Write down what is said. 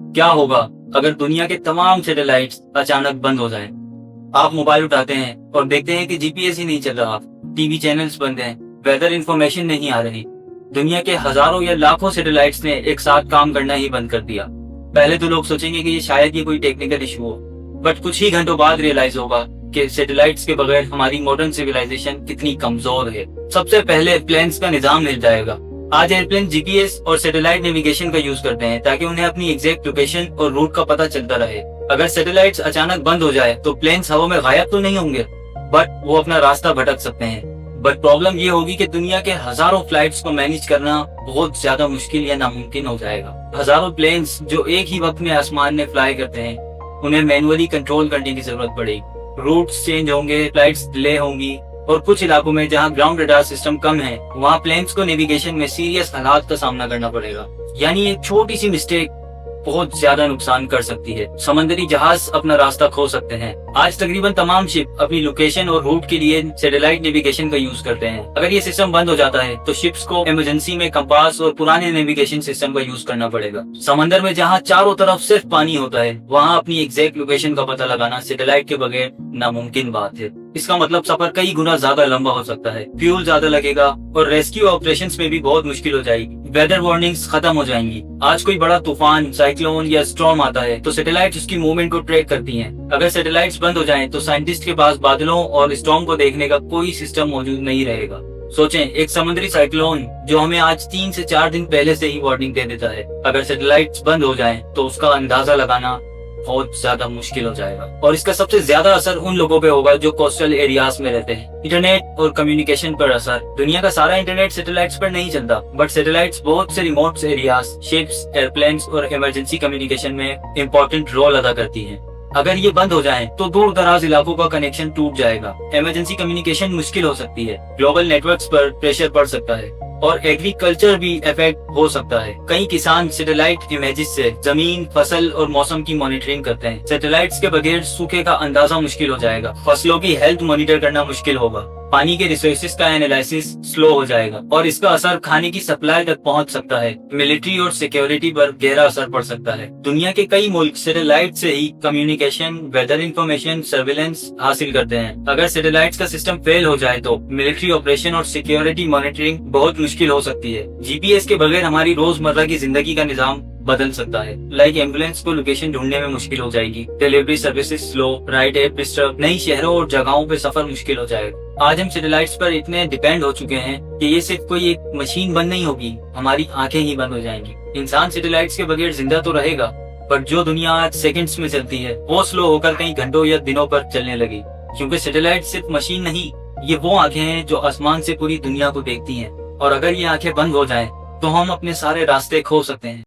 क्या होगा अगर दुनिया के तमाम सैटेलाइट्स अचानक बंद हो जाएं? आप मोबाइल उठाते हैं और देखते हैं कि जीपीएस ही नहीं चल रहा, टीवी चैनल्स बंद हैं, वेदर इंफॉर्मेशन नहीं आ रही। दुनिया के हजारों या लाखों सैटेलाइट्स ने एक साथ काम करना ही बंद कर दिया। पहले तो लोग सोचेंगे कि ये शायद ये कोई टेक्निकल इशू हो, बट कुछ ही घंटों बाद रियलाइज होगा कि सैटेलाइट्स के बगैर हमारी मॉडर्न सिविलाइजेशन कितनी कमजोर है। सबसे पहले प्लेन्स का निजाम मिल जाएगा। आज एयरप्लेन जीपीएस और सैटेलाइट नेविगेशन का यूज करते हैं ताकि उन्हें अपनी एग्जैक्ट लोकेशन और रूट का पता चलता रहे। अगर सैटेलाइट्स अचानक बंद हो जाए तो प्लेन्स हवा में गायब तो नहीं होंगे, बट वो अपना रास्ता भटक सकते हैं। बट प्रॉब्लम ये होगी कि दुनिया के हजारों फ्लाइट्स को मैनेज करना बहुत ज्यादा मुश्किल या नामुमकिन हो जाएगा। हजारों प्लेन्स जो एक ही वक्त में आसमान में फ्लाई करते हैं, उन्हें मैनुअली कंट्रोल करने की जरूरत पड़ेगी। रूट्स चेंज होंगे, फ्लाइट्स डिले होंगी और कुछ इलाकों में जहां ग्राउंड रडार सिस्टम कम है, वहां प्लेन्स को नेविगेशन में सीरियस हालात का सामना करना पड़ेगा। यानी एक छोटी सी मिस्टेक बहुत ज्यादा नुकसान कर सकती है। समंदरी जहाज अपना रास्ता खो सकते हैं। आज तकरीबन तमाम शिप अपनी लोकेशन और रूट के लिए सैटेलाइट नेविगेशन का यूज करते हैं। अगर ये सिस्टम बंद हो जाता है तो शिप्स को इमरजेंसी में कंपास और पुराने नेविगेशन सिस्टम का यूज करना पड़ेगा। समंदर में जहाँ चारों तरफ सिर्फ पानी होता है, वहाँ अपनी एग्जैक्ट लोकेशन का पता लगाना सैटेलाइट के बगैर नामुमकिन बात है। इसका मतलब सफर कई गुना ज्यादा लंबा हो सकता है, फ्यूल ज्यादा लगेगा और रेस्क्यू ऑपरेशंस में भी बहुत मुश्किल हो जाएगी। वेदर वार्निंग्स खत्म हो जाएंगी। आज कोई बड़ा तूफान, साइक्लोन या स्टॉर्म आता है तो सैटेलाइट्स उसकी मूवमेंट को ट्रैक करती हैं। अगर सैटेलाइट्स बंद हो जाएं तो साइंटिस्ट के पास बादलों और स्टॉर्म को देखने का कोई सिस्टम मौजूद नहीं रहेगा। सोचें, एक समुद्री साइक्लोन जो हमें आज 3 से 4 दिन पहले से ही वार्निंग दे देता है, अगर सैटेलाइट्स बंद हो जाएं तो उसका अंदाजा लगाना बहुत ज्यादा मुश्किल हो जाएगा। और इसका सबसे ज्यादा असर उन लोगों पे होगा जो कोस्टल एरियाज में रहते हैं। इंटरनेट और कम्युनिकेशन पर असर। दुनिया का सारा इंटरनेट सैटेलाइट्स पर नहीं चलता, बट सैटेलाइट्स बहुत से रिमोट एरियाज, शिप्स, एयरप्लेन्स और इमरजेंसी कम्युनिकेशन में इम्पोर्टेंट रोल अदा करती हैं। अगर ये बंद हो जाए तो दूर दराज इलाकों का कनेक्शन टूट जाएगा, इमरजेंसी कम्युनिकेशन मुश्किल हो सकती है, ग्लोबल नेटवर्क्स पर प्रेशर पड़ सकता है और एग्रीकल्चर भी इफेक्ट हो सकता है। कई किसान सैटेलाइट इमेजेस से जमीन, फसल और मौसम की मॉनिटरिंग करते हैं। सैटेलाइट्स के बगैर सूखे का अंदाजा मुश्किल हो जाएगा, फसलों की हेल्थ मॉनिटर करना मुश्किल होगा, पानी के रिसोर्सेज का एनालिसिस स्लो हो जाएगा और इसका असर खाने की सप्लाई तक पहुंच सकता है। मिलिट्री और सिक्योरिटी पर गहरा असर पड़ सकता है। दुनिया के कई मुल्क सैटेलाइट से ही कम्युनिकेशन, वेदर इंफॉर्मेशन, सर्विलेंस हासिल करते हैं। अगर सैटेलाइट्स का सिस्टम फेल हो जाए तो मिलिट्री ऑपरेशन और सिक्योरिटी मॉनिटरिंग बहुत मुश्किल हो सकती है। जीपीएस के बगैर हमारी रोजमर्रा की जिंदगी का निजाम बदल सकता है। लाइक एम्बुलेंस को लोकेशन ढूंढने में मुश्किल हो जाएगी, delivery services slow, ride app disturb, नई शहरों और जगहों पे सफर मुश्किल हो जाएगा। आज हम सैटेलाइट्स पर इतने डिपेंड हो चुके हैं कि ये सिर्फ कोई एक मशीन बंद नहीं होगी, हमारी आंखें ही बंद हो जाएंगी। इंसान सैटेलाइट्स के बगैर जिंदा तो रहेगा, पर जो दुनिया आज सेकंड्स में चलती है वो स्लो होकर कई घंटों या दिनों पर चलने लगी। क्योंकि सैटेलाइट सिर्फ मशीन नहीं, ये वो आंखें हैं जो आसमान से पूरी दुनिया को देखती हैं। और अगर ये आंखें बंद हो जाएं तो हम अपने सारे रास्ते खो सकते हैं।